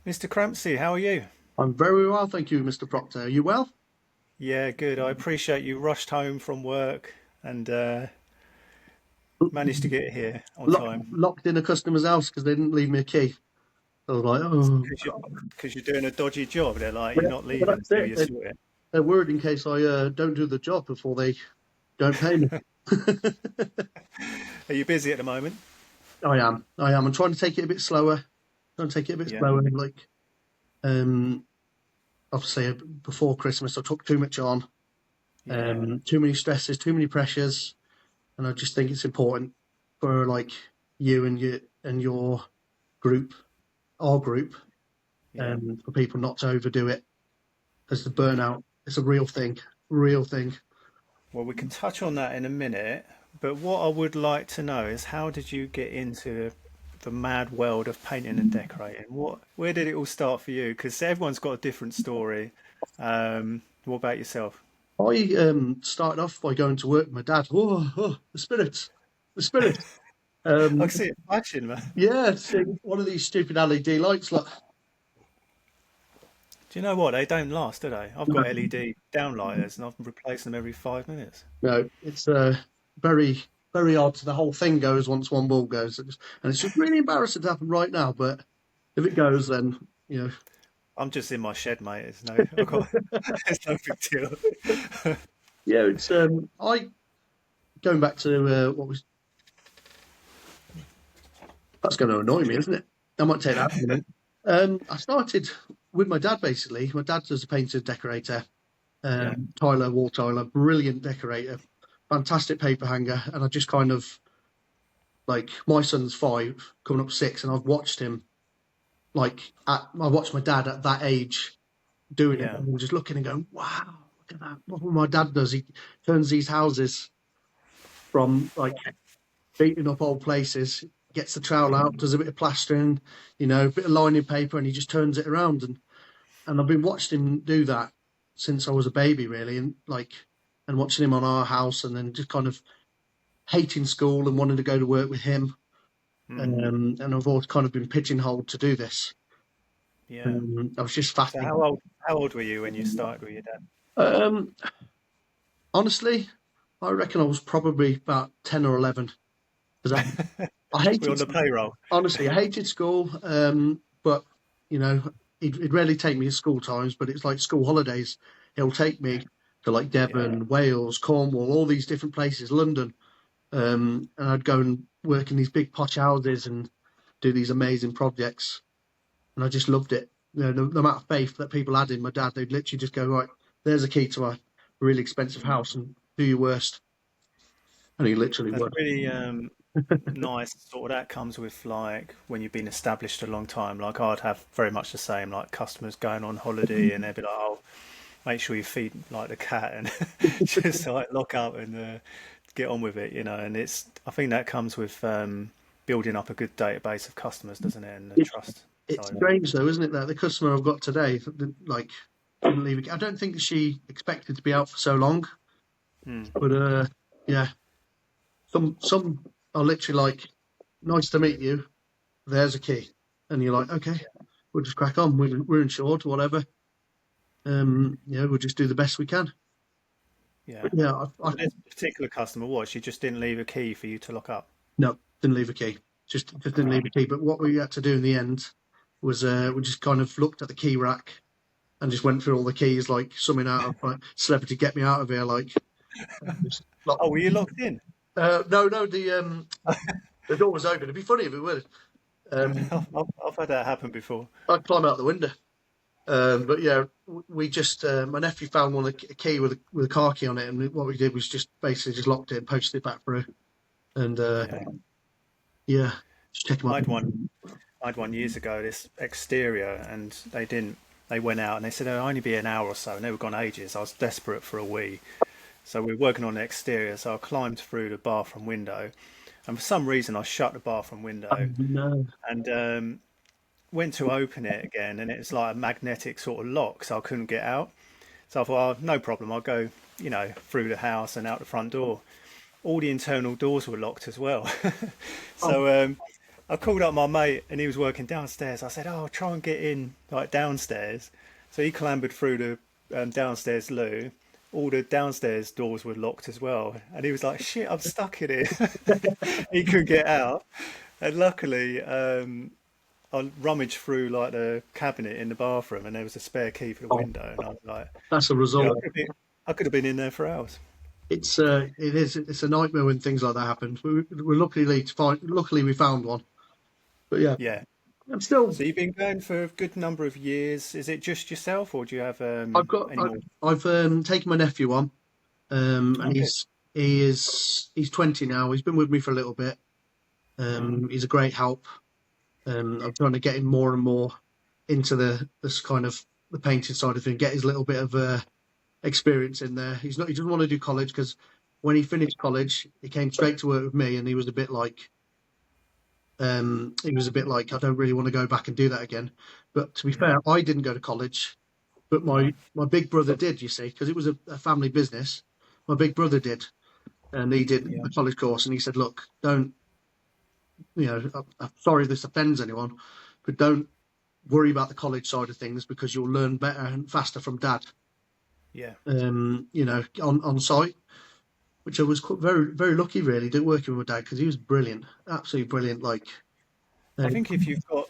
Mr. Crampsie, how are you? I'm very well, thank you, Mr. Proctor. Are you well? Yeah, good. I appreciate you rushed home from work and managed to get here on time. Locked in a customer's house because they didn't leave me a key. I was like, oh, Because you're doing a dodgy job. They're like, you're yeah, not but leaving that's until it. you sort it. They're worried in case I don't do the job before they don't pay me. Are you busy at the moment? I am. I'm trying to take it a bit slower. Trying to take it a bit Yeah, slower. Like, um, obviously, before Christmas, I took too much on. yeah, Too many stresses, too many pressures, and I just think it's important for like you and your group, our group, yeah. for people not to overdo it because the burnout is a real thing, real thing. Well, we can touch on that in a minute, but what I would like to know is how did you get into the mad world of painting and decorating? Where did it all start for you? Because everyone's got a different story. What about yourself? I started off by going to work with my dad. The spirits, the spirits. I can Um, see it flashing, man. yeah, seeing one of these stupid LED lights. Like, Do you know what? They don't last, do they? I've no, got LED downlighters and I've replaced them every 5 minutes. no, it's very, very odd. The whole thing goes once one bulb goes, and it's just really embarrassing to happen right now. But if it goes, then you know. I'm just in my shed, mate. I've got, it's no big deal. Yeah, it's I going back to what was that's going to annoy me, isn't it? I might take that. I started with my dad basically. My dad was a painter decorator, Yeah, Tyler, wall tiler, brilliant decorator, fantastic paper hanger, and I just kind of like my son's 5, coming up 6, and I've watched him I watched my dad at that age doing it, yeah, and just looking and going, wow, look at that! What my dad does, he turns these houses from like beating up old places. Gets the trowel out, does a bit of plastering, a bit of lining paper, and he just turns it around. And I've been watching him do that since I was a baby, really, and watching him on our house, and then just kind of hating school and wanting to go to work with him. mm, And I've always kind of been pigeonholed to do this. yeah. I was just So fascinated. how old were you when you started with your dad? Um, honestly, I reckon I was probably about 10 or 11 because I We're hated on the payroll. honestly, I hated school. But you know, he'd rarely take me to school times, but it's like school holidays. He'll take me to like Yeah, Devon, Wales, Cornwall, all these different places, London. And I'd go and work in these big posh houses and do these amazing projects. And I just loved it. The amount of faith that people had in my dad, they'd literally just go, right, there's a key to a really expensive house and do your worst. And he literally that's would. really nice. Sort of that comes with like when you've been established a long time. Like I'd have very much the same. Like customers going on holiday and they'd be like, "Oh, make sure you feed like the cat and just like lock up and get on with it," And I think that comes with building up a good database of customers, doesn't it? And the It's trust it's side of it. strange though, isn't it, that the customer I've got today, like, didn't leave. I don't think she expected to be out for so long, Mm, but yeah, some are literally like, "Nice to meet you. There's a key," and you're like, "Okay, we'll just crack on. We're insured, whatever. Yeah, we'll just do the best we can." yeah. But yeah, So this particular customer, what? She just didn't leave a key for you to lock up. no, didn't leave a key. Just didn't leave a key. But what we had to do in the end was we just kind of looked at the key rack and just went through all the keys, like summing out of like celebrity get me out of here, like just lock. Oh, were you locked in? No, the door was open. It'd be funny if it would. I've had that happen before. I'd climb out the window. But yeah, we just my nephew found a key with a car key on it, and what we did was just basically just locked it and posted it back through, and Yeah, yeah, just check him I up. had one. I had one years ago. This exterior, and they didn't. They went out and they said it'll only be an hour or so, and they were gone ages. I was desperate for a wee, so we were working on the exterior. So I climbed through the bathroom window, and for some reason I shut the bathroom window No. and went to open it again, and it was like a magnetic sort of lock, so I couldn't get out. So I thought, oh, no problem, I'll go, through the house and out the front door. All the internal doors were locked as well. Oh, So I called up my mate and he was working downstairs. I said, "Oh, try and get in like downstairs." So he clambered through the downstairs loo. All the downstairs doors were locked as well, and he was like, "Shit, I'm stuck in here." He couldn't get out, and luckily, I rummaged through like the cabinet in the bathroom, and there was a spare key for the Oh, window, and I was like, that's a "Yeah, result. I could have been in there for hours." It's a nightmare when things like that happen. We're luckily we found one. But yeah, Yeah. I'm still. So you've been going for a good number of years. Is it just yourself, or do you have I've got. any more? I've taken my nephew on, and Okay. he's 20 now. He's been with me for a little bit. He's a great help. I'm trying to get him more and more into this kind of the painting side of thing. Get his little bit of experience in there. He doesn't want to do college because when he finished college, he came straight to work with me, and he was a bit like, I don't really want to go back and do that again. But to be Mm, fair, I didn't go to college, but no. my big brother did. You see, because it was a family business. My big brother did, and he did Yeah. the college course. And he said, "Look, don't I'm sorry if this offends anyone, but don't worry about the college side of things because you'll learn better and faster from dad." Yeah. On site, which I was very very lucky really, working with my dad because he was brilliant, absolutely brilliant. I Uh, think if you've got,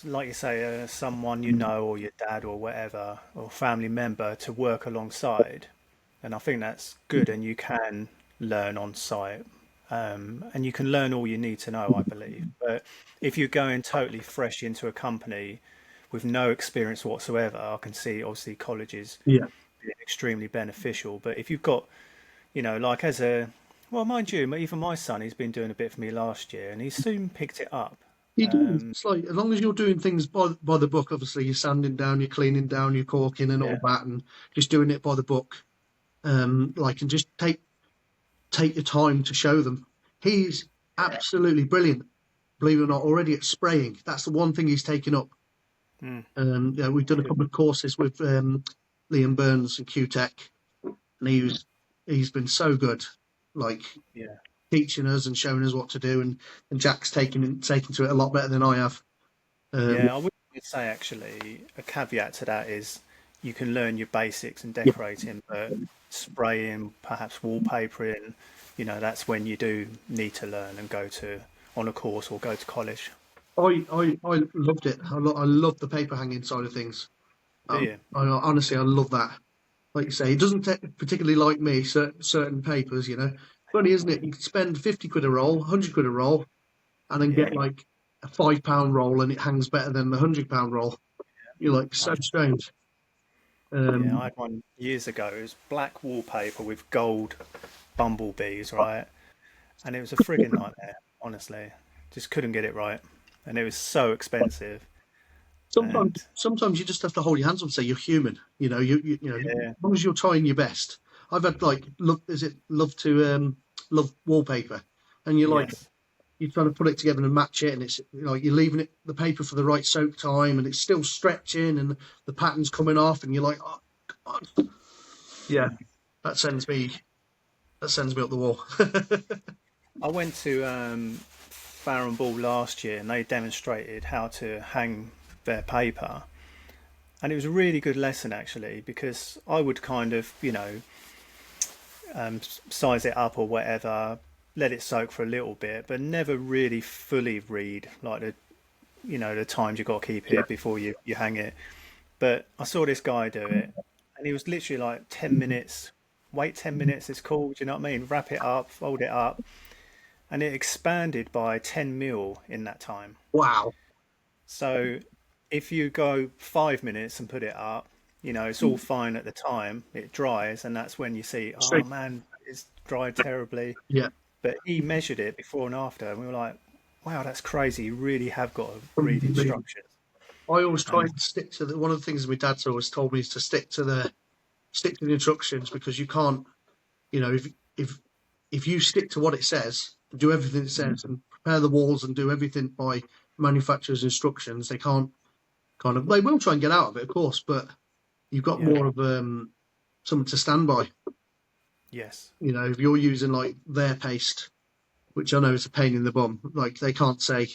like you say, someone you know, or your dad, or whatever, or family member to work alongside, then I think that's good, and you can learn on site, and you can learn all you need to know, I believe. But if you're going totally fresh into a company with no experience whatsoever, I can see obviously colleges yeah, being extremely beneficial. But if you've got, like as a, well, mind you, even my son, he's been doing a bit for me last year, and he soon picked it up. you do. Um, It's like as long as you're doing things by the book. Obviously, you're sanding down, you're cleaning down, you're caulking and all yeah, that, and just doing it by the book. And just take your time to show them. He's absolutely brilliant, believe it or not, already at spraying. That's the one thing he's taken up. mm, Yeah, we've done a good. couple of courses with Liam Burns and Q-Tech, and he's been so good, like Yeah. teaching us and showing us what to do, and Jack's taken to it a lot better than I have. Um, Yeah, I would say actually a caveat to that is you can learn your basics and yeah, decorating, but spraying, perhaps wallpapering, that's when you do need to learn and go to on a course or go to college. I loved it. I love the paper hanging side of things. Do you? I honestly I love that. Like you say, it doesn't particularly like me certain papers. Funny, isn't it? You can spend 50 quid a roll, 100 quid a roll, and then Yeah. get like a £5 roll, and it hangs better than the £100 roll. You're like so I, strange. yeah, I Um, had one years ago. It was black wallpaper with gold bumblebees, right? And it was a friggin' nightmare, honestly. Just couldn't get it right. And it was so expensive. And sometimes you just have to hold your hands up and say you're human. As yeah, long as you're trying your best. I've had like look, is it love wallpaper, and yes. you're trying to put it together and match it, and it's like you're leaving it the paper for the right soak time, and it's still stretching, and the pattern's coming off, and you're like, oh God. Yeah, that sends me that sends me up the wall. I went to Farron Ball last year and they demonstrated how to hang their paper. And it was a really good lesson actually because I would kind of, size it up or whatever, let it soak for a little bit, but never really fully read like the times you've got to keep Yeah, it before you hang it. But I saw this guy do it and he was literally like 10 minutes, wait 10 minutes, it's cool, do you know what I mean? Wrap it up, fold it up, and it expanded by 10 mil in that time. wow. So if you go 5 minutes and put it up, it's all fine at the time. It dries, and that's when you see, oh Straight. man, it's dried terribly. Yeah, But he measured it before and after, and we were like, wow, that's crazy. You really have got to read instructions. I always try And and stick to one of the things my dad's always told me is to stick to the instructions because you can't, if if if you stick to what it says, do everything it says, and prepare the walls and do everything by manufacturer's instructions, they can't they will try and get out of it, of course, but you've got yeah, more of something to stand by. yes, If you're using like their paste, which I know is a pain in the bum, like they can't say.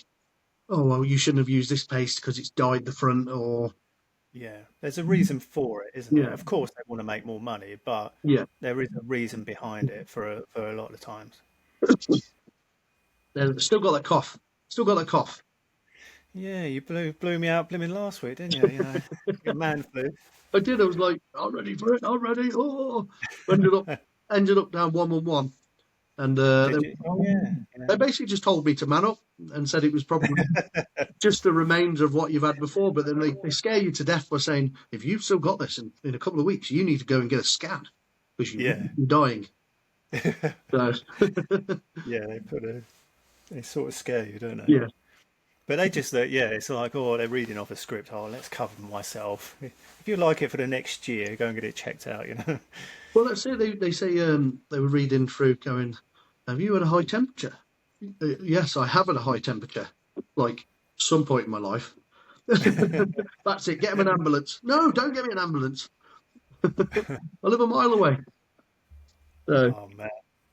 oh well, you shouldn't have used this paste because it's dyed the front, or Yeah, there's a reason for it, isn't it? yeah, Of course, they want to make more money, but yeah. there is a reason behind it for a lot of times. They've still got that cough. Still got that cough. Yeah, you blew me out blooming last week, didn't you? You know, your man flu. I did. I was like, I'm ready for it. I'm ready. Oh, ended up ended up down 1-1, and Did you? Oh yeah, they yeah. basically just told me to man up and said it was probably just the remainder of what you've had before. But then they scare you to death by saying, if you've still got this in a couple of weeks, you need to go and get a scan because Yeah. you're dying. So Yeah, they sort of scare you, don't they? yeah. But they just yeah, it's like, oh, they're reading off a script. Oh, let's cover myself. If you like it for the next year, go and get it checked out. You know. Well, let's say they say they were reading through, going, "Have you had a high temperature?" Yes, I have had a high temperature, like some point in my life. That's it. Get him an ambulance. No, don't get me an ambulance. I live a mile away. So Oh man,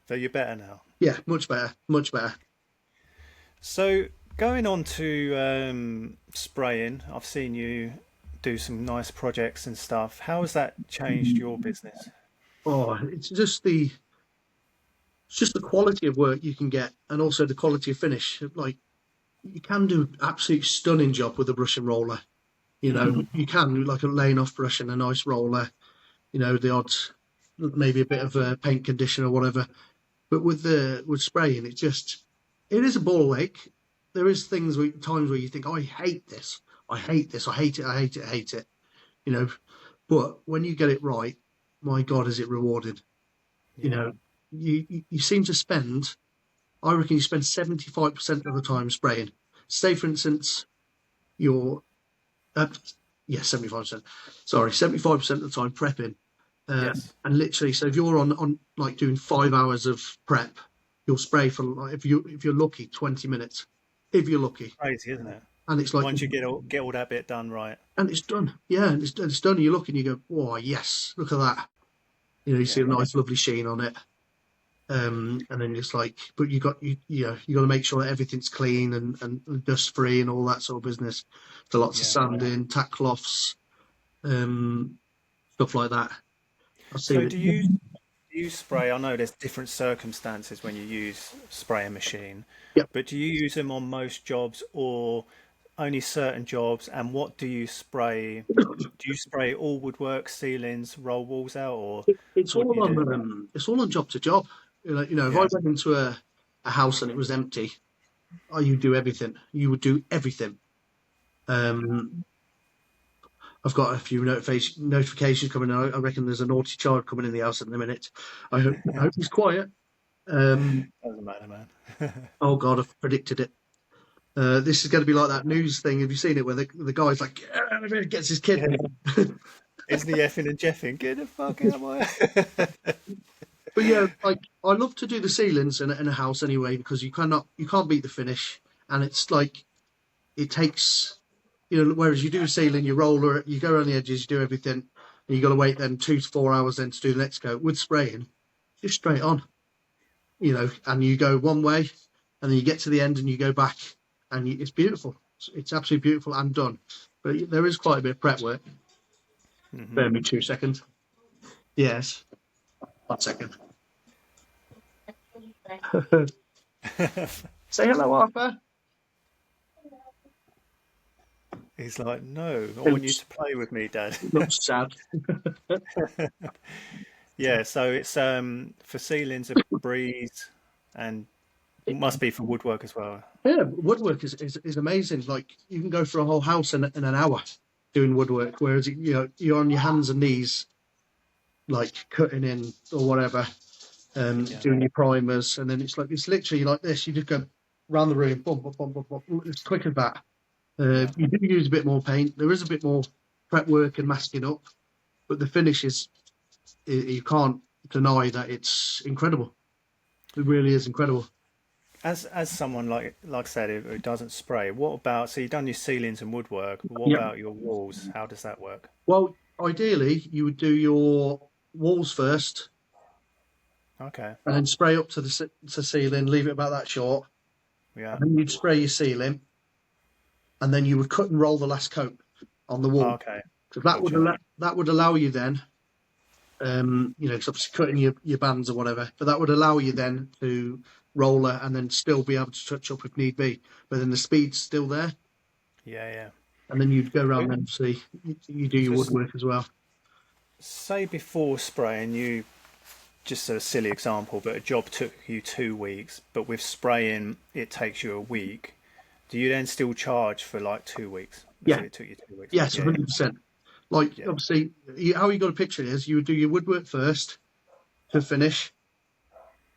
so you're better now. yeah, much better, much better. So going on to spraying, I've seen you do some nice projects and stuff. How has that changed your business? Oh, it's just the quality of work you can get, and also the quality of finish. Like you can do absolute stunning job with a brush and roller. You know, Hmm. you can do like a laying off brush and a nice roller. You know, the odds, maybe a bit of paint conditioner or whatever. But with spraying, it is a ball ache. There is times where you think, oh, I hate this, I hate this, I hate it, I hate it, I hate it. You know, but when you get it right, my God, is it rewarded? You Yeah. know, you seem to spend. I reckon you spend 75% of the time spraying. Say, for instance, you're uh, yeah, 75%. Sorry, 75% of the time prepping. Yes. And literally, so if you're on like doing 5 hours of prep, you'll spray for like, if you're lucky, 20 minutes, if you're lucky, Crazy, isn't it? and it's like, Once you get all that bit done right. and it's done. Yeah, and it's done. And you look and you go, oh yes, look at that. You know, you see Yeah. a nice, lovely sheen on it. And then it's like, but you got to make sure that everything's clean and dust free and all that sort of business. So lots of Yeah. sanding, tack cloths, um, stuff like that. I've So seen it. do you spray? I know there's different circumstances when you use spraying machine, Yep. but do you use them on most jobs or only certain jobs? And what do you spray? Do you spray all woodwork, ceilings, roll walls out, or what do you do? It's all on job to job. If I Yeah. went into a house and it was empty, oh, you do everything. You would do everything. Um, I've got a few notifications coming. I reckon there's a naughty child coming in the house in a minute. I hope he's quiet. Um, Doesn't matter, man. oh God, I've predicted it. This is going to be like that news thing. Have you seen it where the guy's like, "Yeah," gets his kid? Yeah. Isn't he effing and jeffing? Get the fuck out of my. But yeah, like I love to do the ceilings in a house anyway because you can't beat the finish, and it's like it takes whereas you do a ceiling, you roller it, you go around the edges, you do everything, and you got to wait then 2 to 4 hours then to do the next coat. With spraying, just straight on, and you go one way, and then you get to the end and you go back, and it's beautiful. It's absolutely beautiful and done. But there is quite a bit of prep work. Hmm. Bear me 2 seconds. Yes, 1 second. Say hello, Arthur. He's like, no, I want you Oops, to play with me, Dad. looks sad. Yeah, so it's for ceilings a breeze and must be for woodwork as well. Yeah, woodwork is amazing. Like you can go for a whole house in an hour doing woodwork, whereas you're on your hands and knees, like cutting in or whatever, Yeah, doing your primers, and then it's literally like this. You just go round the room, bump, bump, bump, bump, bump, as quick as that. yeah, You do use a bit more paint. There is a bit more prep work and masking up, but the finish is you can't deny that it's incredible. It really is incredible. as someone like I said who doesn't spray, what about so you've done your ceilings and woodwork, but what Yeah. about your walls? How does that work? Well, ideally, you would do your walls first, Okay, and then spray up to the ceiling. Leave it about that short, yeah, and then you'd spray your ceiling, and then you would cut and roll the last coat on the Oh, wall. okay, So gotcha. that would allow you then, you know, 'cause obviously cutting your bands or whatever, but that would allow you then to roller and then still be able to touch up if need be. But then the speed's still there, Yeah, yeah. and then you'd go So, around and see you do your so woodwork as well. say before spraying, you just a silly example, but a job took you 2 weeks, but with spraying it takes you a week. Do you then still charge for like 2 weeks? Let's Yeah, say it took you 2 weeks. yes, Yeah, 100%. Like yeah, obviously, how you got to picture it is you would do your woodwork first to finish,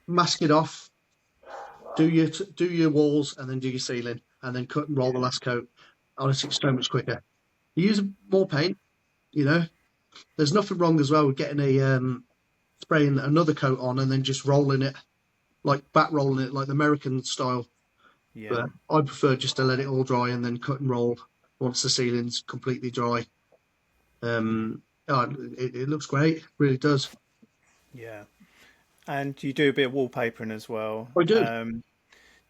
mask it off, do your walls, and then do your ceiling, and then cut and roll the yeah, last coat. Honestly, it's so much quicker. You use more paint, you know. There's nothing wrong as well with getting a spraying another coat on and then just rolling it, like back rolling it like the American style. yeah, But I prefer just to let it all dry and then cut and roll once the ceiling's completely dry. Oh, it looks great, really does. yeah. And you do a bit of wallpapering as well. I do.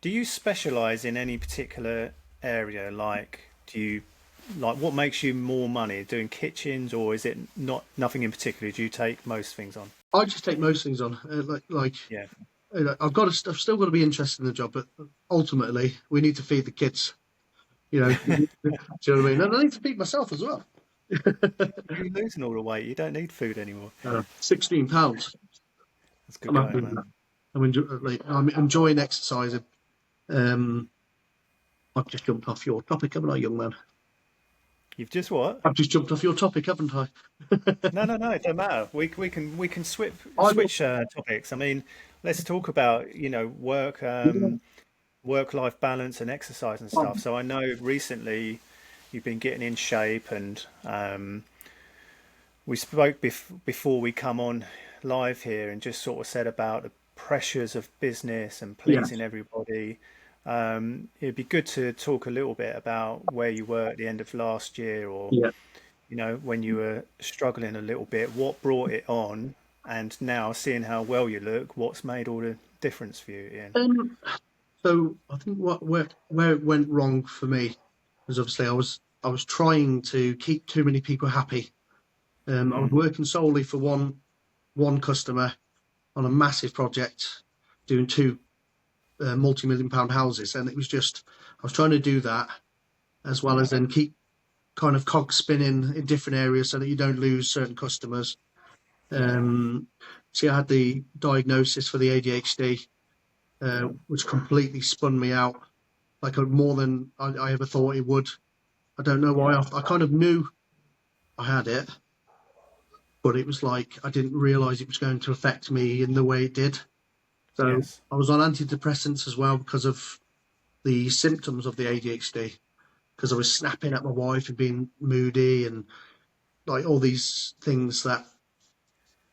Do you specialize in any particular area? Like, do you like what makes you more money doing kitchens, or is it not nothing in particular? Do you take most things on? I just take most things on. Yeah, I've still got to be interested in the job, but ultimately we need to feed the kids. You know, do you know what I mean? And I need to feed myself as well. you're losing all the weight. You don't need food anymore. 16 pounds. That's good I'm happy going, with man. that. I'm enjoying exercising. Um, I've just jumped off your topic, haven't I, young man? You've just what? I've just jumped off your topic, haven't I? No, no, no. It don't matter. We can I love. switch topics. I mean, let's talk about work, Yeah. work-life balance and exercise and stuff. So I know recently you've been getting in shape, and we spoke before we come on live here, and just sort of said about the pressures of business and pleasing Yes. everybody. It'd be good to talk a little bit about where you were at the end of last year, or Yeah. when you were struggling a little bit, what brought it on, and now seeing how well you look, what's made all the difference for you, Ian? Um, so I think where it went wrong for me was obviously I was trying to keep too many people happy. I was Mm, working solely for one customer on a massive project, doing two multi-million-pound houses, and it was just I was trying to do that as well yeah, as then keep kind of cogs spinning in different areas so that you don't lose certain customers. yeah, Um, See, I had the diagnosis for the ADHD, yeah, which completely spun me out, like more than I ever thought it would. I don't know why. yeah, I kind of knew I had it, but it was like I didn't realise it was going to affect me in the way it did. So yes, I was on antidepressants as well because of the symptoms of the ADHD. Because I was snapping at my wife and being moody and like all these things that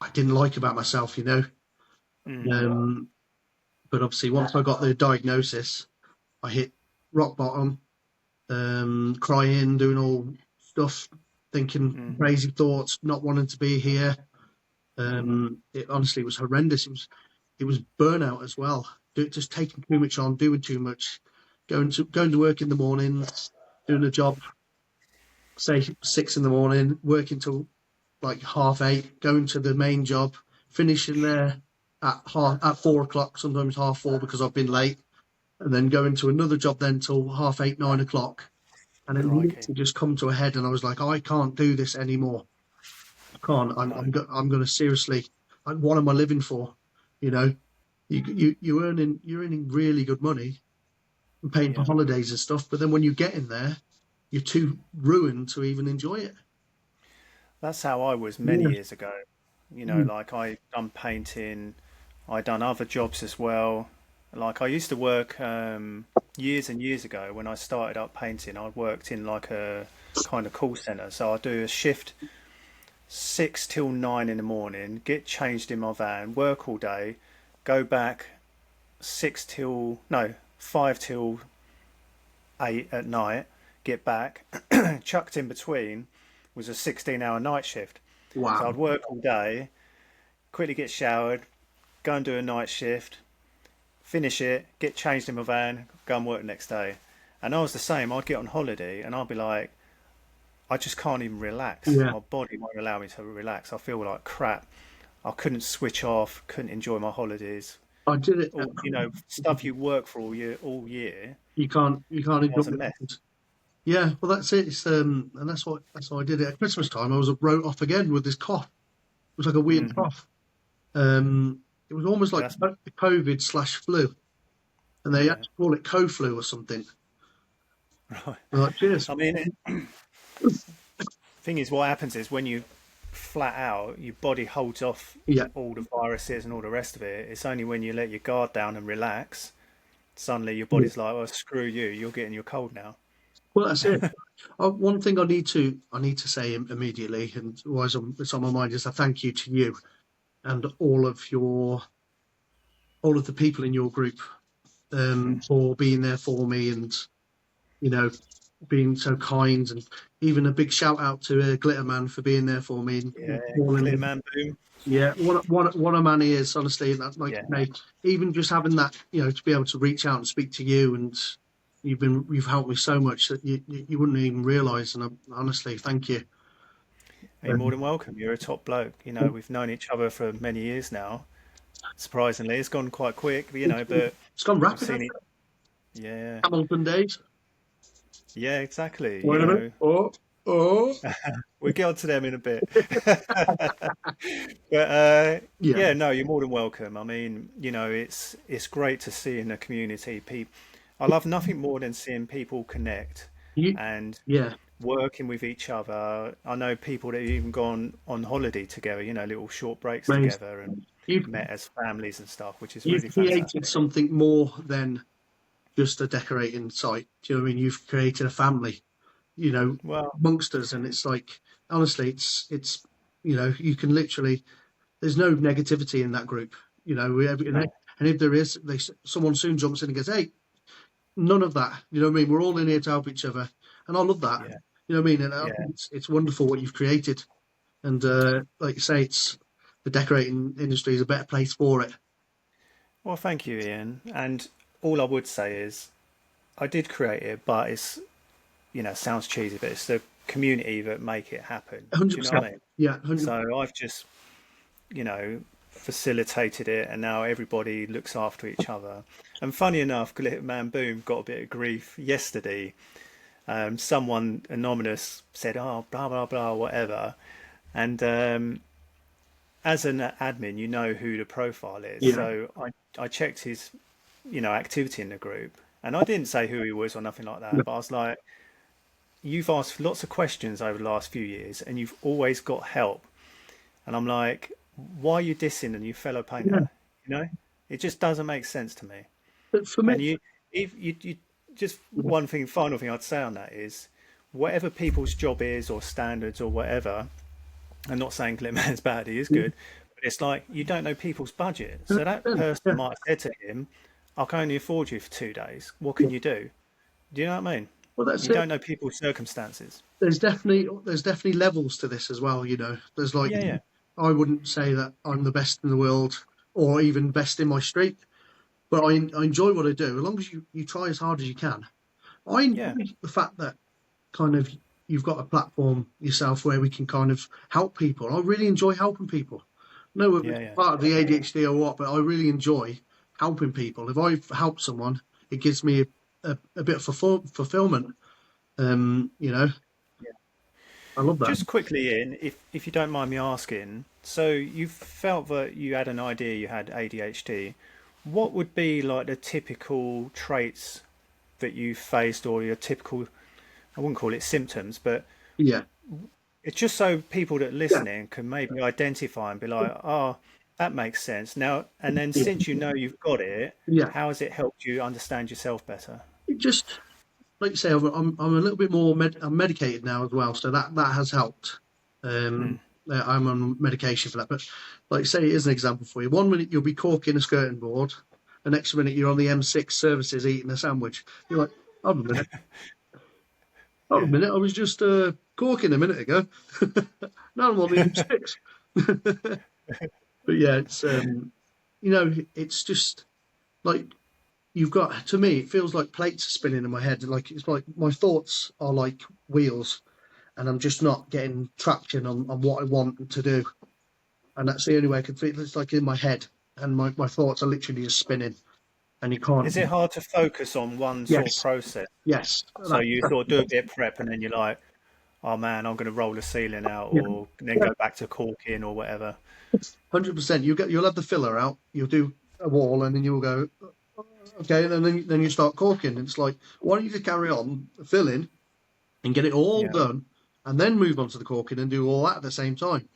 I didn't like about myself, you know. mm, Um, but obviously, once I got the diagnosis, I hit rock bottom, crying, doing all stuff, thinking mm, crazy thoughts, not wanting to be here. mm, It honestly was horrendous. It was burnout as well. Just taking too much on, doing too much, going to work in the morning, doing a job, say 6 in the morning, working till like half 8, going to the main job, finishing there at 4 o'clock, sometimes half 4 because I've been late, and then going to another job then till half 8, 9 o'clock. And it crikey, literally just come to a head, and I was like, I can't do this anymore. I can't. no, I'm going to seriously. Like, what am I living for? You know, you're earning really good money and paying for yeah. holidays and stuff, but then when you get in there, you're too ruined to even enjoy it. That's how I was many Yeah. years ago. Mm. Like I done painting, I done other jobs as well. Like I used to work years and years ago when I started up painting. I worked in like a kind of call center, so I do a shift 6 till 9 in the morning, get changed in my van, work all day, go back 5 till 8 at night, get back, chucked in between was a 16-hour night shift. So I'd Wow. work all day, quickly get showered, go and do a night shift, finish it, get changed in my van, go and work the next day. And I was the same. I'd get on holiday and I'd be like, I just can't even relax. Yeah, My body won't allow me to relax. I feel like crap. I couldn't switch off, couldn't enjoy my holidays. I did it. All, stuff you work for all year, You can't I was enjoy a mess. it. Yeah, well, that's it. And that's why I did it at Christmas time. I was wrote off again with this cough. It was like a weird Hmm. cough. It was almost like That's COVID slash flu, and they yeah, actually call it co-flu or something. right. They're like, cheers. I mean, thing is, what happens is when you flat out, your body holds off Yeah. all the viruses and all the rest of it. It's only when you let your guard down and relax, suddenly your body's like, "Well, screw you, you're getting your cold now." Well, that's it. One thing I need to say immediately, and why it's on my mind, is a thank you to you and all of the people in your group Hmm. for being there for me, and you know being so kind, and even a big shout out to Glitterman for being there for me Yeah, and calling me. Glitman Boom. Yeah, what a man he is, honestly. And that, like, Yeah, even just having that, to be able to reach out and speak to you, and you've helped me so much that you wouldn't even realise. And honestly, thank you. you're more than welcome. You're a top bloke. We've known each other for many years now. Surprisingly, it's gone quite quick, but It's gone I've rapid, seen hasn't it. it? Yeah, Hamilton days. yeah, exactly. Wait a minute. Oh. We'll get on to them in a bit. But Yeah, yeah, no, you're more than welcome. I mean, it's great to see in the community. People, I love nothing more than seeing people connect you, and yeah, working with each other. I know people that have even gone on holiday together, little short breaks amazing. together and You've met as families and stuff, which is you've really created fantastic. something more than just a decorating site. Do you know what I mean? You've created a family, you know, Well, amongst us, and it's like, honestly, it's you can literally, there's no negativity in that group. no, And if there is, someone soon jumps in and goes, "Hey, none of that." You know what I mean? We're all in here to help each other, and I love that. yeah, You know what I mean? And I yeah. think it's wonderful what you've created, and like you say, it's the decorating industry is a better place for it. Well, thank you, Ian. And all I would say is I did create it, but sounds cheesy, but it's the community that make it happen. Do you know 100%. what I mean? Yeah, 100. So I've just, facilitated it, and now everybody looks after each other. And funny enough, Glitterman Boom got a bit of grief yesterday. Someone anonymous said, "Oh, blah blah blah, whatever," and as an admin, you know who the profile is. Yeah, So I checked his, activity in the group, and I didn't say who he was or nothing like that. But I was like, "You've asked lots of questions over the last few years, and you've always got help." And I'm like, "Why are you dissing a new fellow yeah. painter?" You know, it just doesn't make sense to me. But for me, And if you just one thing, final thing I'd say on that is, whatever people's job is or standards or whatever. I'm not saying Glitman's bad; he is good, but it's like you don't know people's budget. So that person yeah, might have said to him, "I can only afford you for 2 days. What yeah. can you do?" Do you know what I mean? Well, that's You it. don't know people's circumstances. There's definitely levels to this as well. There's like, Yeah, yeah, I wouldn't say that I'm the best in the world or even best in my street, but I enjoy what I do. As long as you try as hard as you can. I yeah, enjoy the fact that kind of you've got a platform yourself where we can kind of help people. I really enjoy helping people. No, it's yeah, yeah. part of the ADHD or what, but I really enjoy helping people. If I've helped someone, it gives me a bit of fulfillment. You know, I love that. Just quickly, in if you don't mind me asking, so you felt that you had an idea you had ADHD. What would be like the typical traits that you faced, or your typical, I wouldn't call it symptoms, but Yeah, it's just so people that are yeah, listening can maybe identify and be like, oh, that makes sense. Now, and then yeah, since you know you've got it, yeah. how has it helped you understand yourself better? It just, like you say, I'm a little bit more I'm medicated now as well, so that has helped. Hmm. I'm on medication for that, but like say, it is an example for you. One minute you'll be corking a skirting board, the next minute you're on the M6 services eating a sandwich. You're like, hold a minute, hold a Yeah. minute, I was just corking a minute ago. Now I'm on the M6. But yeah, it's just like you've got, to me, it feels like plates are spinning in my head. Like it's like my thoughts are like wheels, and I'm just not getting traction on what I want to do. And that's the only way I can feel. It's like in my head, and my thoughts are literally just spinning, and you can't. Is it hard to focus on one sort of Yes, process? yes, So you sort of do a bit of prep and then you're like, oh man, I'm going to roll the ceiling out yeah, or then go back to caulking or whatever. 100%. You'll have the filler out. You'll do a wall, and then you'll go, okay, and then you start caulking. It's like, why don't you just carry on filling and get it all Yeah. done, and then move on to the caulking and do all that at the same time.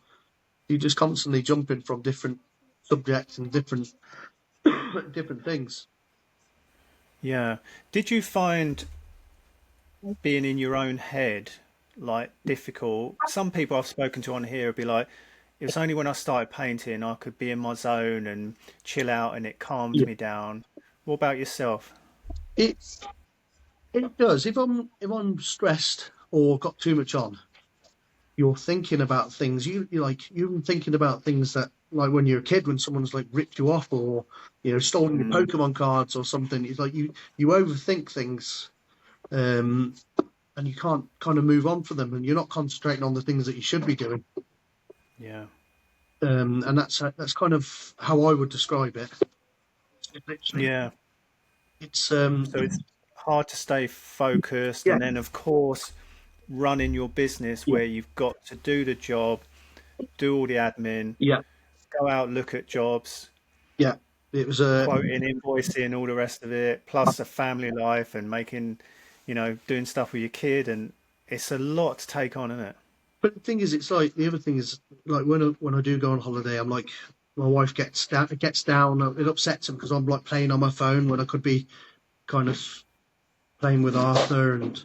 You're just constantly jumping from different subjects and different things. Yeah. Did you find being in your own head like difficult? Some people I've spoken to on here would be like, it was only when I started painting I could be in my zone and chill out and it calmed Yeah, me down. What about yourself? it it does. If I'm stressed or got too much on, you're thinking about things. You're thinking about things that, like when you're a kid, when someone's like ripped you off or stolen your Mm, Pokemon cards or something. It's like you overthink things, um, and you can't kind of move on for them, and you're not concentrating on the things that you should be doing. yeah. And that's kind of how I would describe it. Literally, Yeah. it's So it's hard to stay focused yeah, and then of course running your business yeah, where you've got to do the job, do all the admin, yeah, go out, look at jobs, yeah. It was a quoting, invoicing, all the rest of it, plus a family life and making, doing stuff with your kid. And it's a lot to take on, isn't it? But the thing is, it's like the other thing is like when I do go on holiday, I'm like my wife gets down. It upsets him because I'm like playing on my phone when I could be kind of playing with Arthur and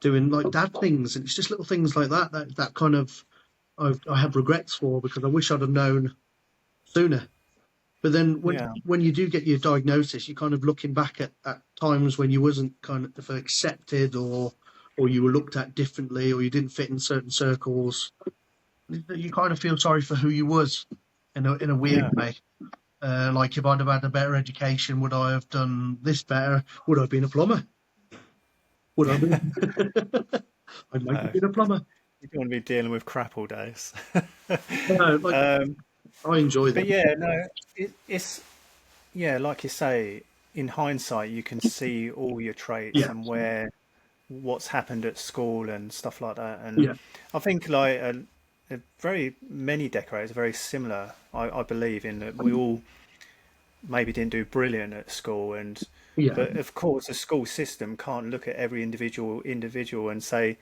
doing like dad things. And it's just little things like that kind of I have regrets for because I wish I'd have known sooner. But then Yeah, when you do get your diagnosis, you're kind of looking back at times when you wasn't kind of accepted or you were looked at differently or you didn't fit in certain circles. You kind of feel sorry for who you was in a weird yeah. way. Like if I'd have had a better education, would I have done this better? Would I have been a plumber? Would I have been? I might have No, been a plumber. you don't want to be dealing with crap all days. No, like um, I enjoy but them. yeah, no, it's yeah, like you say, in hindsight, you can see all your traits Yeah, and what's happened at school and stuff like that. And yeah, I think like very many decorators are very similar. I believe in that we all maybe didn't do brilliant at school, and yeah, but of course, the school system can't look at every individual and say,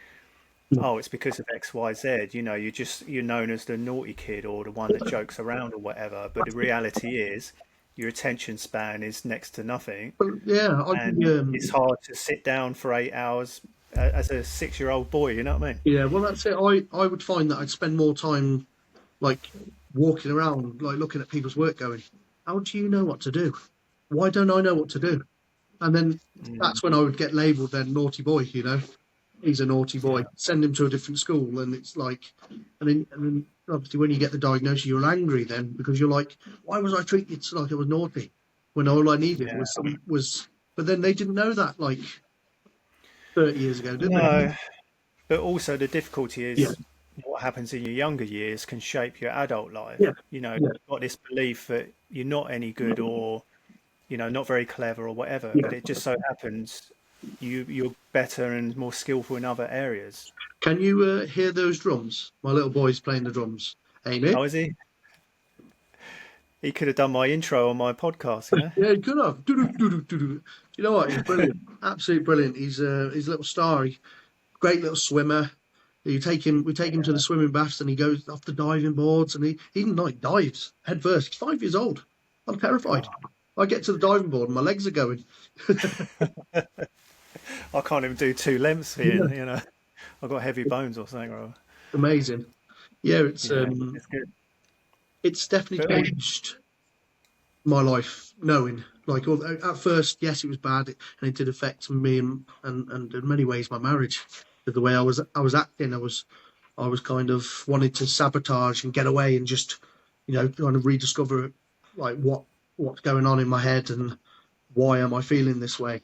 no. oh, it's because of X, Y, Z. You're known as the naughty kid or the one that jokes around or whatever. But the reality is, your attention span is next to nothing, But yeah, I'd and be. it's hard to sit down for 8 hours as a 6-year-old boy. You know what I mean? Yeah, well, that's it. I would find that I'd spend more time like walking around, like looking at people's work, going, "How do you know what to do? Why don't I know what to do?" And then Mm, that's when I would get labelled then naughty boy. He's a naughty boy. yeah, Send him to a different school, and it's like, and then obviously when you get the diagnosis, you're angry then because you're like, why was I treated like I was naughty when all I needed yeah. was. But then they didn't know that like 30 years ago, did they? No, but also the difficulty Yeah, is what happens in your younger years can shape your adult life. yeah, You've yeah, got this belief that you're not any good or not very clever or whatever, yeah. but it just so happens you're better and more skillful in other areas. Can you hear those drums? My little boy's playing the drums. Amy? Oh, is he? He could have done my intro on my podcast. Yeah, good enough. Do you know what? He's brilliant. Absolutely brilliant. He's a little star. Great little swimmer. We take him to the swimming baths and he goes off the diving boards and he even like dives head first. He's 5 years old. I'm terrified. Oh, I get to the diving board and my legs are going. I can't even do two lengths Yeah. here. I've got heavy bones or something. Or, Amazing. Yeah, it's yeah, um it's good. it's definitely But changed my life knowing like at first yes it was bad and it did affect me and in many ways my marriage the way I was acting I was kind of wanted to sabotage and get away and just kind of rediscover like what's going on in my head and why am I feeling this way?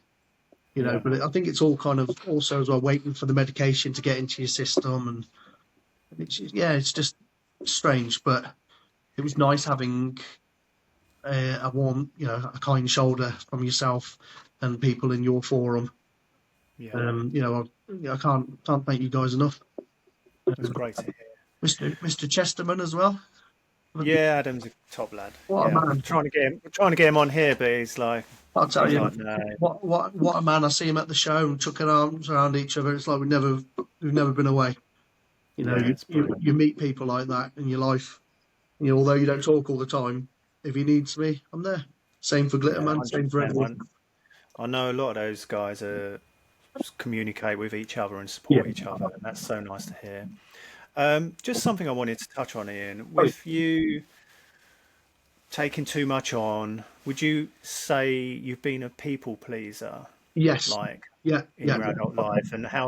Yeah. But I think it's all kind of also as well waiting for the medication to get into your system, and it's just strange. But it was nice having a warm, a kind shoulder from yourself and people in your forum. Yeah. I can't thank you guys enough. It's great to hear. Mr. Chesterman as well. Yeah, Adam's a top lad. What a Yeah, man! trying to get him on here, but I'll tell he's you, like, no. what a man! I see him at the show and chucking arms around each other. It's like we've never been away. Yeah, it's brilliant. You meet people like that in your life. Although you don't talk all the time, if he needs me, I'm there. Same for Yeah, Glitterman, same for 100%. everyone. I know a lot of those guys communicate with each other and Yeah. support each other, and that's so nice to hear. Just something I wanted to touch on, Ian. Oh, With you taking too much on, would you say you've been a people pleaser, yes. like Yeah. in Yeah. your adult life, and how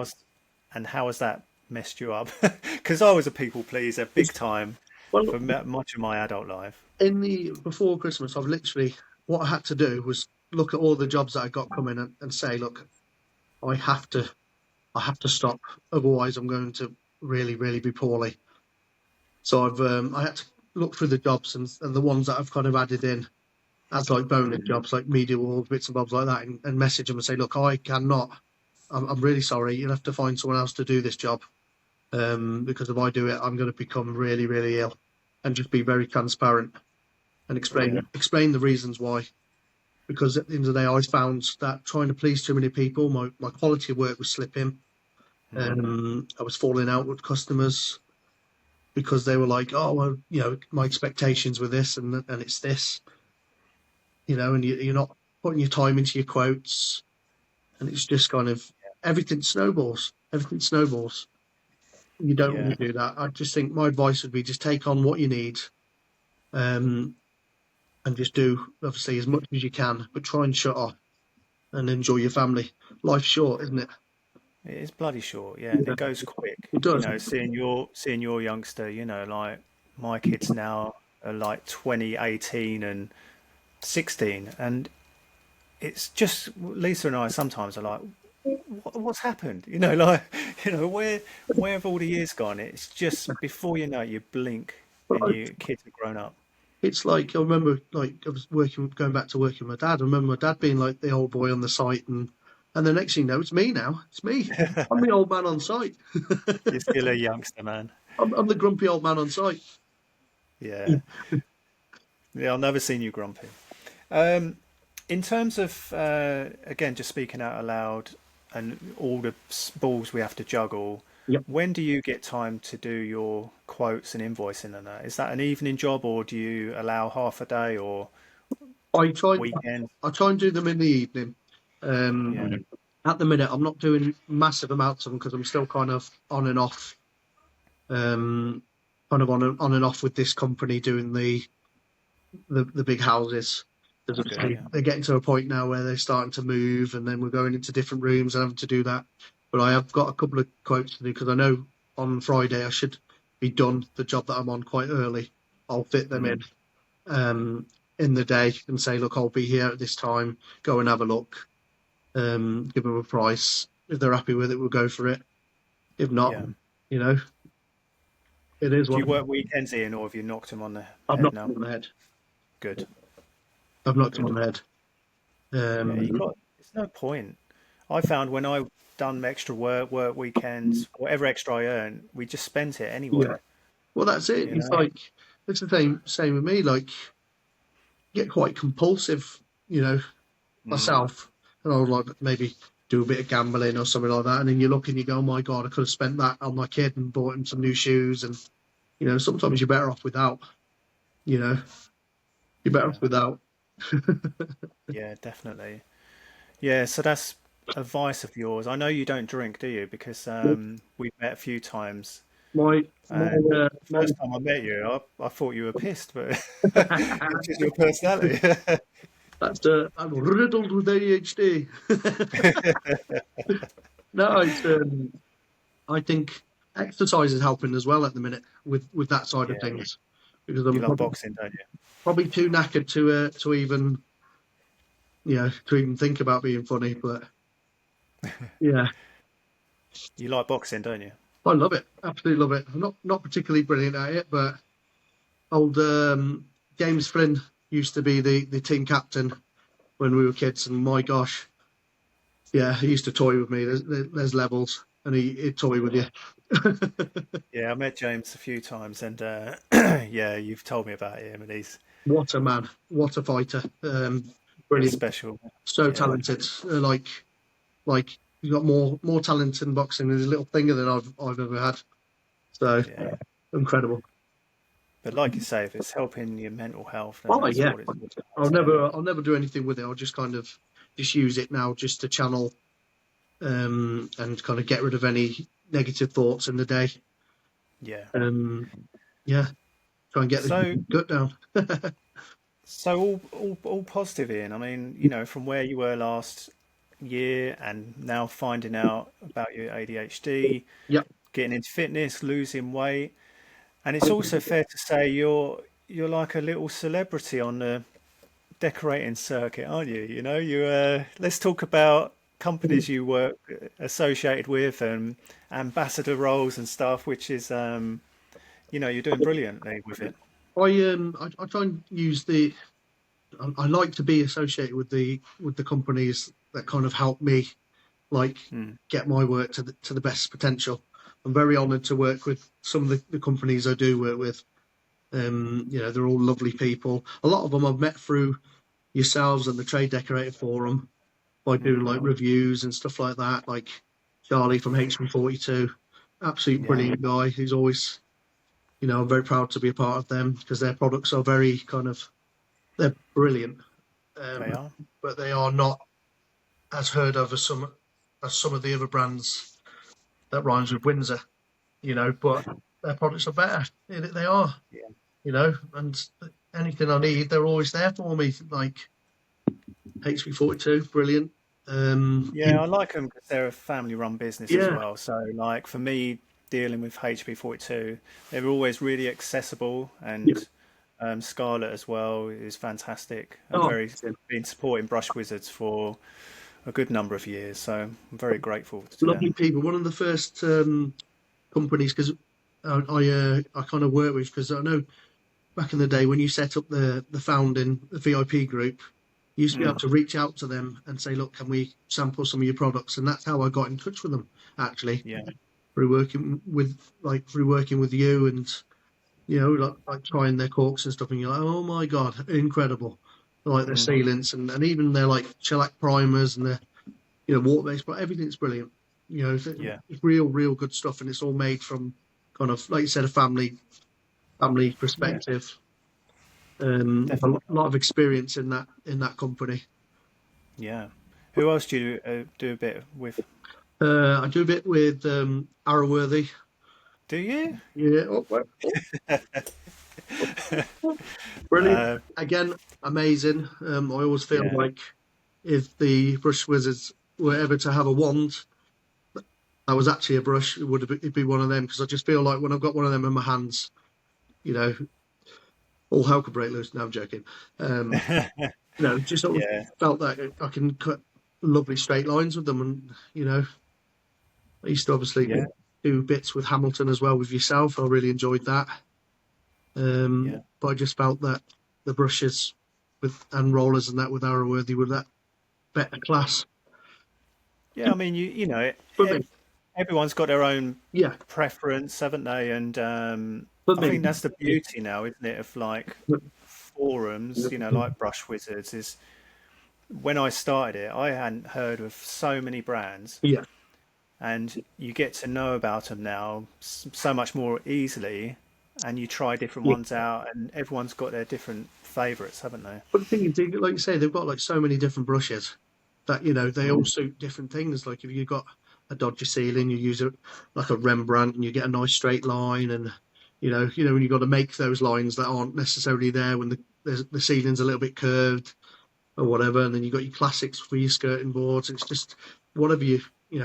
has that messed you up? Because I was a people pleaser big time Well, for much of my adult life. in the before Christmas, I've literally what I had to do was look at all the jobs that I got coming and say, look, I have to, I have to stop. Otherwise, I'm going to really, really be poorly. So I had to look through the jobs and the ones that I've kind of added in as like bonus jobs, like media world bits and bobs like that, and message them and say, look, I cannot. I'm really sorry. You'll have to find someone else to do this job. Because if I do it, I'm going to become really, really ill, and just be very transparent and Yeah, explain the reasons why. Because at the end of the day, I found that trying to please too many people, my quality of work was slipping. I was falling out with customers because they were like, oh, well, my expectations were this and it's this, and you're not putting your time into your quotes. And it's just kind of everything snowballs. Everything snowballs. You don't yeah. want to do that. I just think my advice would be just take on what you need, um, and just do obviously as much as you can, but try and shut off and enjoy your family. Life's short, isn't it? It is bloody short, yeah, and Yeah, it goes quick. it does. Seeing your youngster, like my kids now are like 20, 18, and 16, and it's just Lisa and I sometimes are like, what's happened? Like, where have all the years gone? It's just before you know it, you blink But and your kids have grown up. it's like I remember, like I was going back to working with my dad. I remember my dad being like the old boy on the site, and the next thing you know, it's me now. It's me. I'm the old man on site. You're still a youngster, man. I'm the grumpy old man on site. Yeah, yeah. I've never seen you grumpy. Um, in terms of again, just speaking out aloud and all the balls we have to juggle, Yep. when do you get time to do your quotes and invoicing and that? Is that an evening job, or do you allow half a day or I try. weekend? I try and do them in the evening. Yeah, Um, at the minute, I'm not doing massive amounts of them because I'm still kind of on and off. Um, kind of on and off with this company doing the big houses. Because okay, obviously yeah, they're getting to a point now where they're starting to move, and then we're going into different rooms and having to do that. But I have got a couple of quotes to do because I know on Friday I should be done the job that I'm on quite early. I'll fit them mm, um, in the day and say, look, I'll be here at this time. Go and have a look. Give them a price. If they're happy with it, we'll go for it. If not, yeah. you know, it is Do what you work weekends, Ian, or have you knocked them on the I've head knocked now? them on the head. Good, I've knocked them good. on the head. Yeah, you Um, got. It's no point. I found when I done extra work weekends, whatever extra I earn, we just spent it yeah. anyway. Well, that's it. You It's know. like it's the same with me. Like, get quite compulsive, Mm, myself, and I'll like maybe do a bit of gambling or something like that. And then you look and you go, oh my God, I could have spent that on my kid and bought him some new shoes. And, sometimes you're better off without, you know, you're better yeah, off without. yeah, definitely. Yeah, so that's advice of yours. I know you don't drink, do you? Because we've met a few times, My, and the my first time I met you, I thought you were pissed, but it's just your personality. that's I'm riddled with ADHD. No, I think exercise is helping as well at the minute with that side of Yeah, things because you I'm love probably, boxing, don't you? probably too knackered to even to even think about being funny. But yeah, You like boxing, don't you? I love it. Absolutely love it. I'm not particularly brilliant at it, but old James Flynn used to be the team captain when we were kids, and my gosh, yeah, he used to toy with me. There's levels, and he'd toy with you. Yeah, I met James a few times, and yeah, you've told me about him, and What a man! What a fighter! he's Brilliant, special. so Yeah, talented. Like he's got more talent in boxing as a little finger than I've ever had. So yeah. incredible. But like you say, if it's helping your mental health, then Oh that's yeah, what it's all about, I'll isn't it? never I'll never do anything with it. I'll just kind of just use it now just to channel and kind of get rid of any negative thoughts in the day. Yeah. Um, yeah, try and get the So, gut down. so all positive, Ian. I mean, from where you were last year, and now finding out about your ADHD, Yep. getting into fitness, losing weight, and it's also fair to say you're like a little celebrity on the decorating circuit, aren't you? Let's talk about companies you work associated with and ambassador roles and stuff, which is you're doing brilliantly with it. I try and use I like to be associated with the companies that kind of help me like Mm, get my work to the best potential. I'm very honoured to work with some of the companies I do work with. They're all lovely people. A lot of them I've met through yourselves and the Trade Decorator Forum by doing mm, like reviews and stuff like that. Like Charlie from HB42, absolute yeah, brilliant guy. He's always, I'm very proud to be a part of them because their products are very kind of they're brilliant, they um, are. but they are not as heard of as some of the other brands that rhymes with Windsor. But their products are better. They are, Yeah. and anything I need, they're always there for me. Like HB42, brilliant. Yeah, I like them because they're a family-run business as Yeah, well. So, like for me, dealing with HB42, they're always really accessible, yeah. and Scarlett as well is fantastic. Oh, Been supporting Brush Wizards for a good number of years, so I'm very grateful to lovely them. people. One of the first companies because I kind of work with because I know back in the day when you set up the founding the VIP group, you used to be able Mm, to reach out to them and say, look, can we sample some of your products? And that's how I got in touch with them actually yeah, through working with you and like trying their corks and stuff, and you're like, oh my god, incredible! Like their mm, sealants and even their like shellac primers and their water based, but everything's brilliant. yeah, It's real good stuff, and it's all made from kind of like you said, a family yeah, perspective. A definitely. lot of experience in that company. Yeah. Who else do you do a bit with? I do a bit with Arroworthy. Do you? Yeah, brilliant. Uh, Again, amazing. I always feel yeah, like if the Brush Wizards were ever to have a wand, that was actually a brush, it'd be one of them because I just feel like when I've got one of them in my hands, you know, all hell could break loose. No, I'm joking. Um, just always yeah, felt that I can cut lovely straight lines with them, and I used to obviously yeah, do bits with Hamilton as well with yourself. I really enjoyed that. yeah. But I just felt that the brushes with and rollers and that with Arrowworthy were that better class Yeah, I mean, for me. everyone's got their own Yeah, preference, haven't they? And for I me. think that's the beauty now, isn't it, of like forums, like Brush Wizards, is when I started it, I hadn't heard of so many brands, Yeah, and you get to know about them now so much more easily, and you try different yeah. ones out, and everyone's got their different favorites, haven't they? But the thing is, like you say, they've got like so many different brushes that they all Mm. suit different things. Like if you've got a dodgy ceiling, you use it like a Rembrandt, and you get a nice straight line. And when you've got to make those lines that aren't necessarily there when the ceiling's a little bit curved or whatever. And then you've got your classics for your skirting boards. It's just whatever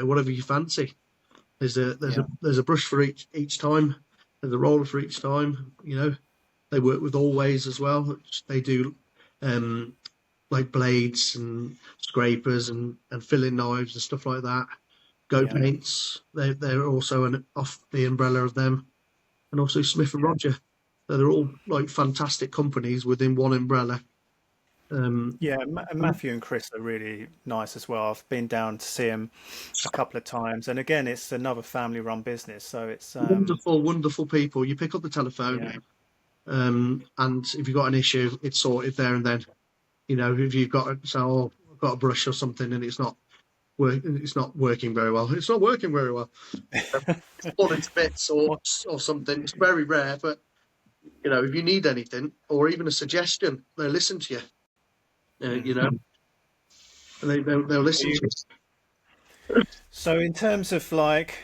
whatever you fancy. Yeah, There's a brush for each time. There's a roller for each time. They work with Always as well. Which they do. Um, like blades and scrapers and filling knives and stuff like that. Go Yeah. Paints, they're also off the umbrella of them, and also Smith and Roger. So they're all like fantastic companies within one umbrella. Um, Yeah, and Matthew and Chris are really nice as well. I've been down to see them a couple of times, and again, it's another family-run business, so it's Wonderful, wonderful people. You pick up the telephone, yeah, and if you've got an issue, it's sorted there and then. You know, if you've got oh, I've got a brush or something and it's not working very well. It's not working very well. It's falling to bits What- or something. It's very rare, but you know, if you need anything or even a suggestion, they'll listen to you. You mhm. know, and they'll So listen you, to you. so in terms of like,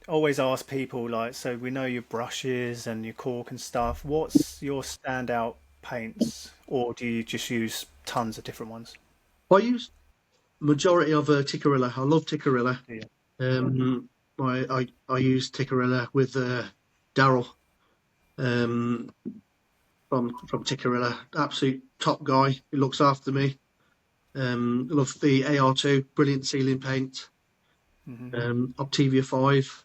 always ask people like, so we know your brushes and your cork and stuff. What's your standout paints, or do you just use tons of different ones? I use majority of Tikkurila. I love Tikkurila. Yeah. I use Tikkurila with Daryl um, from Tikkurila. Absolute top guy. He looks after me. Love the AR2, brilliant ceiling paint. Hmm. Optivia 5,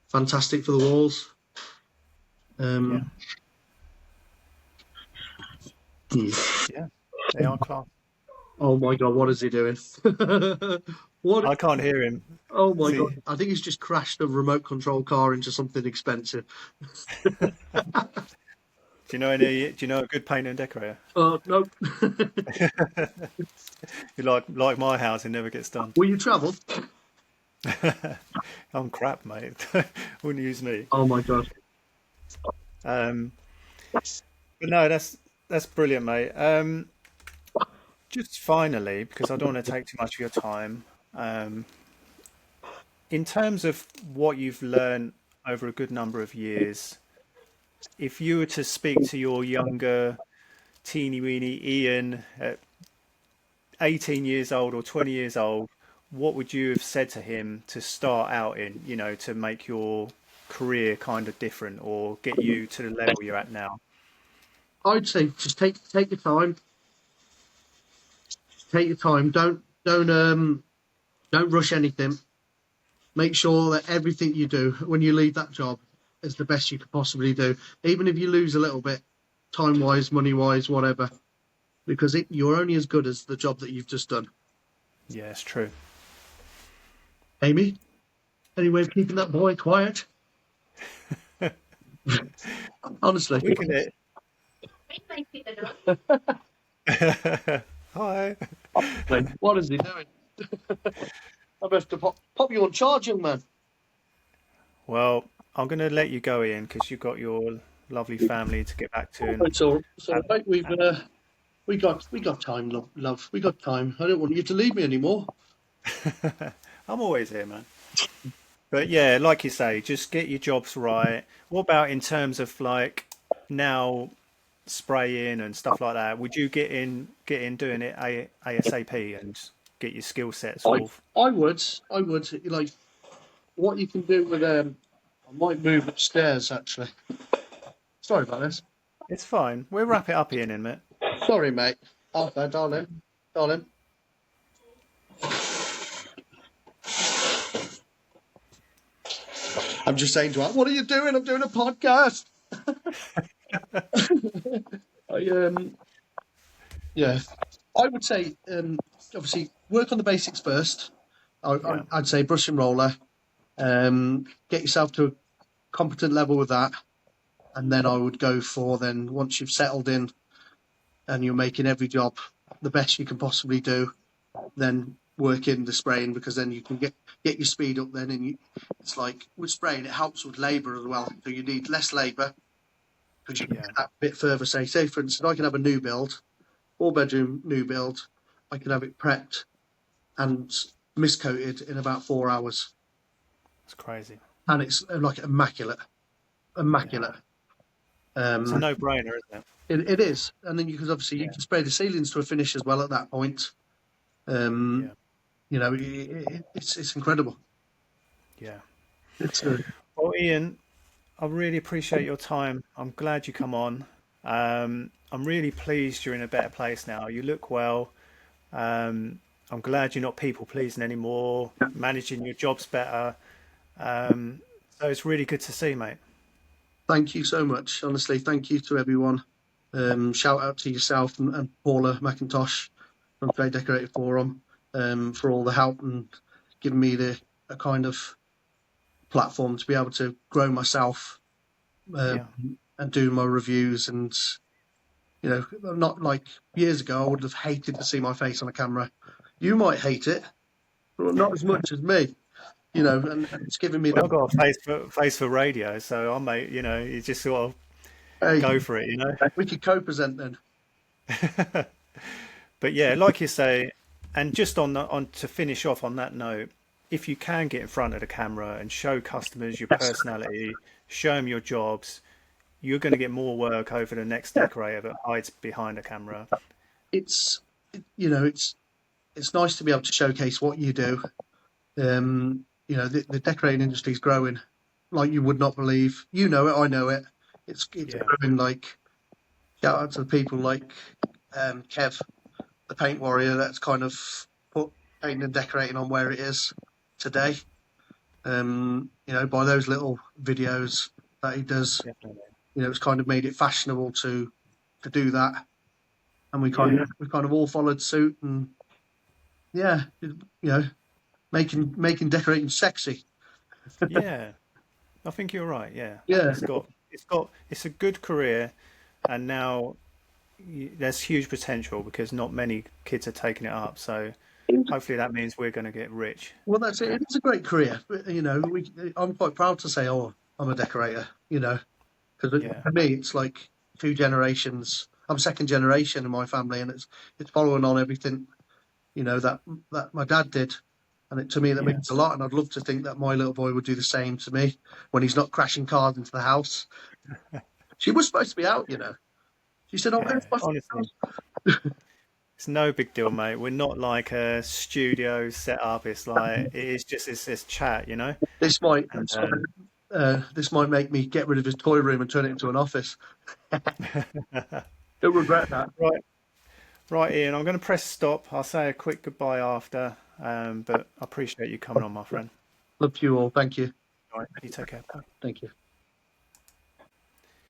fantastic for the walls. Yeah. Um, Yeah. They are class. oh my God, what is he doing? What? I can't hear him. Oh my God, See, I think he's just crashed a remote control car into something expensive. do you know a good painter and decorator? No. You like my house, it never gets done. Will you travel? I'm crap, mate. Wouldn't use me. Oh my God. Um, but no, that's brilliant, mate. Just finally, because I don't want to take too much of your time, um, in terms of what you've learned over a good number of years, if you were to speak to your younger teeny weeny Ian at 18 years old or 20 years old, what would you have said to him to start out in, to make your career kind of different or get you to the level you're at now? I'd say just take your time. Take your time. Don't rush anything. Make sure that everything you do when you leave that job is the best you could possibly do, even if you lose a little bit, time wise, money wise, whatever, because you're only as good as the job that you've just done. Yeah, it's true. Amy, any way of keeping that boy quiet? Honestly, We can. Hi. what is he doing? I have to pop you on charge, young man. Well, I'm going to let you go, Ian, because you've got your lovely family to get back to. And, It's all right. We got time, love. We got time. I don't want you to leave me anymore. I'm always here, man. But yeah, like you say, just get your jobs right. What about in terms of like now spraying and stuff like that? Would you get in doing it ASAP and get your skill set I sort of? I would like what you can do with I might move upstairs actually. Sorry about this. It's fine. We'll wrap it up, Ian, in a minute. Sorry, mate. Arthur, darling. I'm just saying to her, what are you doing? I'm doing a podcast. I yeah. I would say obviously work on the basics first. Yeah, I'd say brush and roller. Get yourself to a competent level with that, and then I would go for then once you've settled in and you're making every job the best you can possibly do, then work in the spraying because then you can get your speed up then, and it's like with spraying it helps with labour as well, so you need less labour because you can yeah, get that bit further. Say for instance, I can have a new build, 4 bedroom new build, I can have it prepped and miscoated in about 4 hours, it's crazy. and it's like Yeah, immaculate. it's a Um, no-brainer, isn't it? it is, and then you can obviously you Yeah, can spray the ceilings to a finish as well at that point. Um, yeah, you know, it's incredible. yeah. It's Well, Ian, I really appreciate your time. I'm glad you come on. I'm really pleased you're in a better place now. You look well. I'm glad you're not people pleasing anymore, managing your jobs better. So it's really good to see, mate. Thank you so much. Honestly, thank you to everyone. Shout out to yourself and Paula McIntosh from Trade Decorator Forum for all the help and giving me a kind of platform to be able to grow myself um, Yeah, and do my reviews. And you know, not like years ago, I would have hated to see my face on a camera. You might hate it, but not as much as me. You know, and it's giving me well, the I've got a face for radio, so I mate, you just sort of hey, go for it. we could co-present then. But yeah, like you say, and just on to finish off on that note, if you can get in front of the camera and show customers your Yes. personality, show them your jobs, you're going to get more work over the next Yeah, decorator that hides behind a camera. it's you know it's nice to be able to showcase what you do. You know, the decorating industry is growing like you would not believe. You know it, I know it. It's Yeah, growing. Like shout out to the people like Kev, the paint warrior, that's kind of put painting and decorating on where it is today. You know, by those little videos that he does, definitely. you know, it's kind of made it fashionable to do that, and Yeah, we kind of all followed suit, and yeah, you know, making decorating sexy. yeah. I think you're right. Yeah, Yeah, it's a good career, and now there's huge potential because not many kids are taking it up. So hopefully that means we're going to get rich. well, that's it. It's a great career. You know, I'm quite proud to say, oh, I'm a decorator. You know, because Yeah, for me, it's like two generations. I'm second generation in my family, and it's following on everything you know that my dad did, and to me that yeah, means a lot. And I'd love to think that my little boy would do the same to me when he's not crashing cars into the house. She was supposed to be out, you know. She said, "Oh, yeah. where's my Honestly, house?" it's no big deal, mate. We're not like a studio set up. It's like it's this chat. This might And this might make me get rid of his toy room and turn it into an office. He'll regret that. right, right, Ian. I'm going to press stop. I'll say a quick goodbye after. But I appreciate you coming on, my friend. Love you all. Thank you. All right, you take care. Bye. Thank you.